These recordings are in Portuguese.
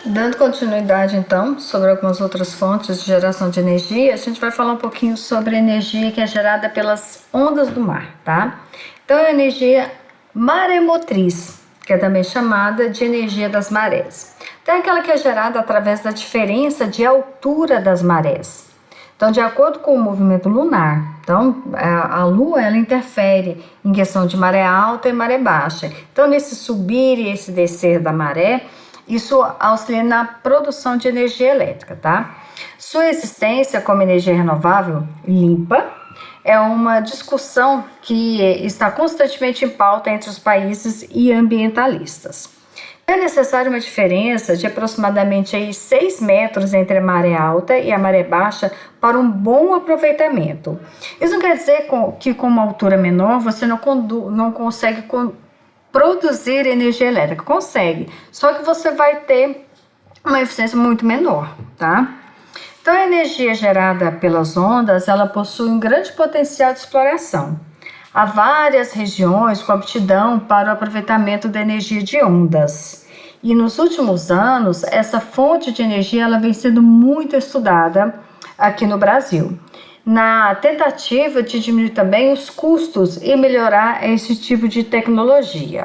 Dando continuidade, então, sobre algumas outras fontes de geração de energia, a gente vai falar um pouquinho sobre a energia que é gerada pelas ondas do mar, tá? Então, é a energia maremotriz, que é também chamada de energia das marés. Então, é aquela que é gerada através da diferença de altura das marés. Então, de acordo com o movimento lunar, então a Lua ela interfere em questão de maré alta e maré baixa. Então, nesse subir e esse descer da maré, isso auxilia na produção de energia elétrica, tá? Sua existência como energia renovável limpa é uma discussão que está constantemente em pauta entre os países e ambientalistas. É necessária uma diferença de aproximadamente 6 metros entre a maré alta e a maré baixa para um bom aproveitamento. Isso não quer dizer que com uma altura menor você não consegue produzir energia elétrica. Consegue, só que você vai ter uma eficiência muito menor, tá? Então, a energia gerada pelas ondas, ela possui um grande potencial de exploração. Há várias regiões com aptidão para o aproveitamento da energia de ondas. E nos últimos anos, essa fonte de energia ela vem sendo muito estudada aqui no Brasil, na tentativa de diminuir também os custos e melhorar esse tipo de tecnologia.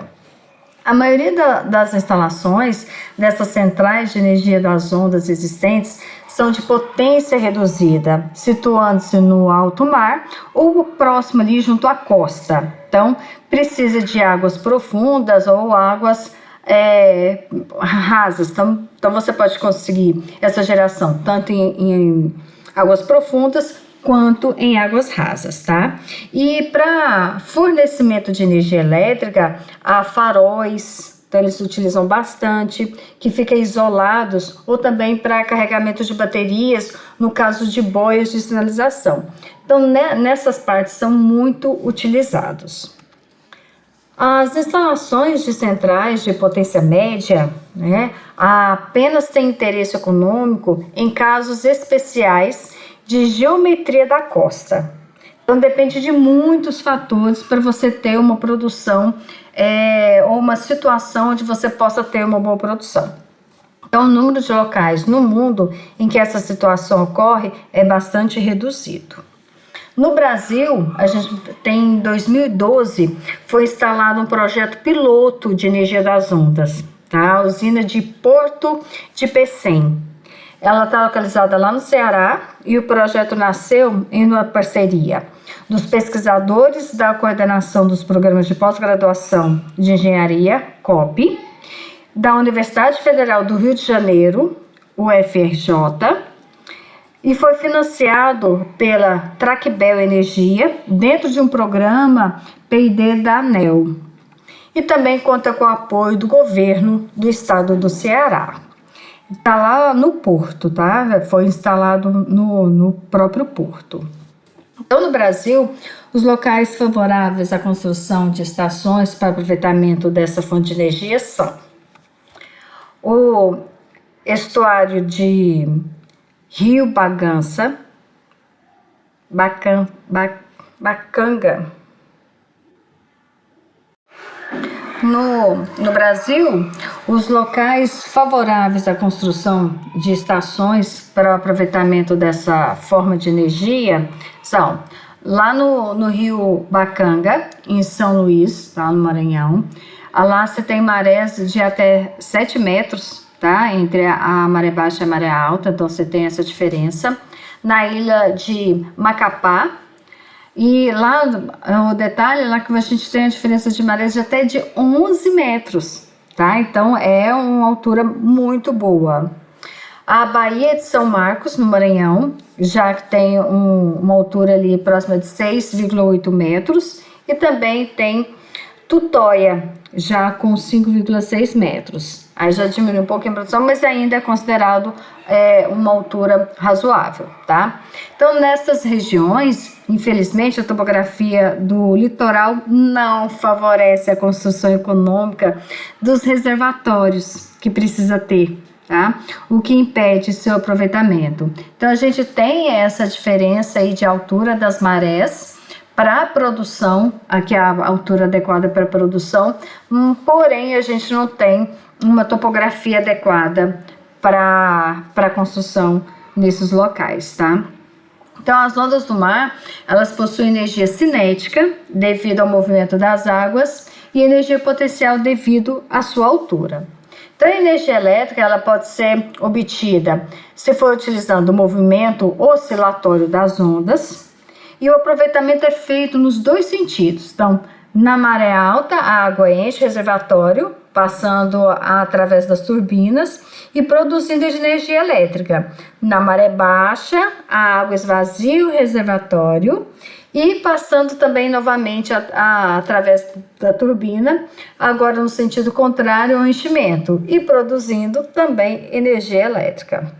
A maioria das instalações dessas centrais de energia das ondas existentes são de potência reduzida, situando-se no alto mar ou próximo ali junto à costa. Então, precisa de águas profundas ou águas rasas. Então, você pode conseguir essa geração tanto em águas profundas quanto em águas rasas, tá? E para fornecimento de energia elétrica, há faróis, então eles utilizam bastante, que ficam isolados, ou também para carregamento de baterias, no caso de boias de sinalização. Então, nessas partes são muito utilizados. As instalações de centrais de potência média, apenas têm interesse econômico em casos especiais de geometria da costa. Então, depende de muitos fatores para você ter uma produção ou uma situação onde você possa ter uma boa produção. Então, o número de locais no mundo em que essa situação ocorre é bastante reduzido. No Brasil, a gente tem em 2012, foi instalado um projeto piloto de energia das ondas, tá? A usina de Porto de Pecém. Ela está localizada lá no Ceará e o projeto nasceu em uma parceria dos pesquisadores da Coordenação dos Programas de Pós-Graduação de Engenharia, COP, da Universidade Federal do Rio de Janeiro, UFRJ, e foi financiado pela Tracbel Energia, dentro de um programa P&D da ANEEL. E também conta com o apoio do governo do estado do Ceará. Está lá no porto, tá? Foi instalado no próprio porto. Então, no Brasil, os locais favoráveis à construção de estações para aproveitamento dessa fonte de energia são o estuário de Rio Bacanga, No Brasil, os locais favoráveis à construção de estações para o aproveitamento dessa forma de energia são lá no Rio Bacanga, em São Luís, tá, no Maranhão. Lá você tem marés de até 7 metros, tá, entre a maré baixa e a maré alta, então você tem essa diferença. Na ilha de Macapá, e lá, o detalhe é lá que a gente tem a diferença de marés de até de 11 metros, tá? Então, é uma altura muito boa. A Baía de São Marcos, no Maranhão, já que tem uma altura ali próxima de 6,8 metros. E também tem Tutóia, já com 5,6 metros. Aí já diminui um pouco a produção, mas ainda é considerado uma altura razoável, tá? Então, nessas regiões, infelizmente, a topografia do litoral não favorece a construção econômica dos reservatórios que precisa ter, tá? O que impede seu aproveitamento. Então, a gente tem essa diferença aí de altura das marés para a produção, aqui a altura adequada para a produção, porém a gente não tem uma topografia adequada para a construção nesses locais, tá? Então, as ondas do mar, elas possuem energia cinética devido ao movimento das águas e energia potencial devido à sua altura. Então, a energia elétrica, ela pode ser obtida se for utilizando o movimento oscilatório das ondas, e o aproveitamento é feito nos dois sentidos. Então, na maré alta, a água enche o reservatório, passando através das turbinas e produzindo energia elétrica. Na maré baixa, a água esvazia o reservatório e passando também novamente através da turbina, agora no sentido contrário ao enchimento, e produzindo também energia elétrica.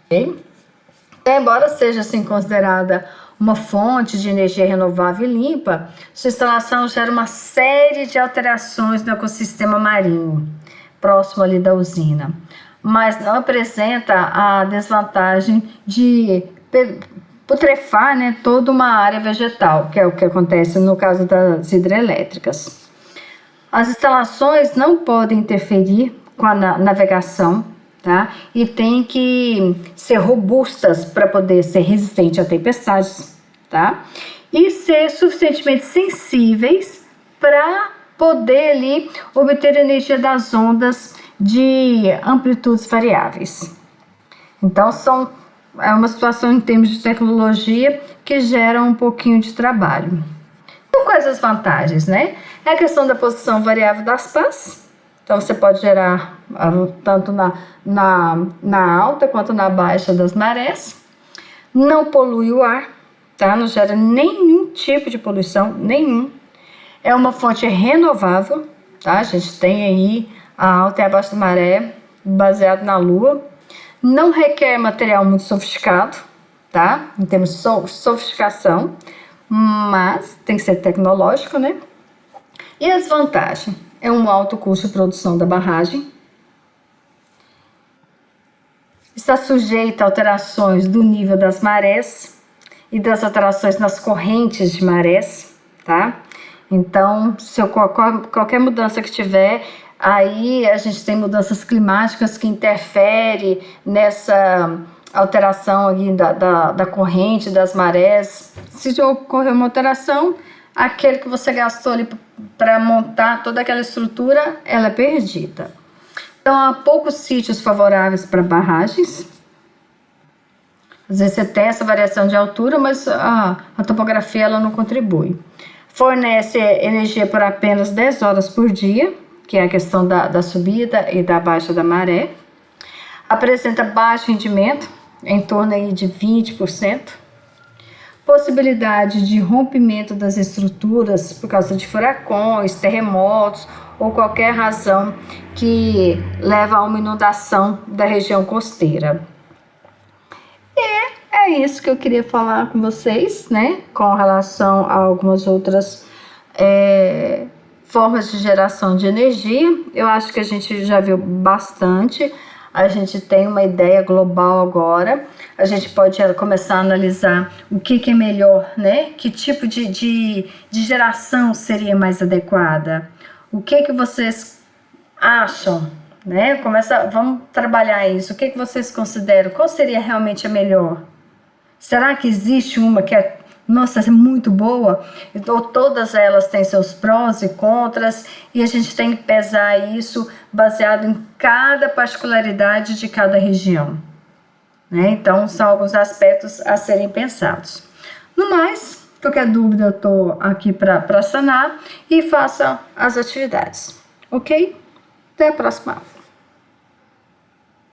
Okay? Então, embora seja assim considerada uma fonte de energia renovável e limpa, sua instalação gera uma série de alterações no ecossistema marinho, próximo ali da usina, mas não apresenta a desvantagem de putrefar, né, toda uma área vegetal, que é o que acontece no caso das hidrelétricas. As instalações não podem interferir com a navegação, tá? E tem que ser robustas para poder ser resistente a tempestades, tá? E ser suficientemente sensíveis para poder ali obter energia das ondas de amplitudes variáveis. Então, é uma situação em termos de tecnologia que gera um pouquinho de trabalho. Então, quais as vantagens, né? É a questão da posição variável das pás. Então, você pode gerar tanto na alta quanto na baixa das marés. Não polui o ar, tá? Não gera nenhum tipo de poluição, nenhum. É uma fonte renovável, tá? A gente tem aí a alta e a baixa da maré baseado na Lua. Não requer material muito sofisticado, tá? Em termos de sofisticação, mas tem que ser tecnológico, né? E a desvantagem? É um alto custo de produção da barragem. Está sujeita a alterações do nível das marés e das alterações nas correntes de marés, tá? Então, se qualquer mudança que tiver, aí a gente tem mudanças climáticas que interferem nessa alteração aí da corrente, das marés. Se ocorrer uma alteração, aquele que você gastou ali para montar toda aquela estrutura, ela é perdida. Então, há poucos sítios favoráveis para barragens. Às vezes você tem essa variação de altura, mas a topografia ela não contribui. Fornece energia por apenas 10 horas por dia, que é a questão da subida e da baixa da maré. Apresenta baixo rendimento, em torno aí de 20%. Possibilidade de rompimento das estruturas por causa de furacões, terremotos ou qualquer razão que leva a uma inundação da região costeira. E é isso que eu queria falar com vocês, né? Com relação a algumas outras formas de geração de energia. Eu acho que a gente já viu bastante. A gente tem uma ideia global agora. A gente pode começar a analisar o que é melhor, né? Que tipo de geração seria mais adequada? O que vocês acham, né? Vamos trabalhar isso. O que vocês consideram? Qual seria realmente a melhor? Será que existe uma que é, nossa, é muito boa? Ou todas elas têm seus prós e contras e a gente tem que pesar isso baseado em cada particularidade de cada região, né? Então, são alguns aspectos a serem pensados. No mais, qualquer dúvida eu estou aqui para sanar e faça as atividades, ok? Até a próxima aula.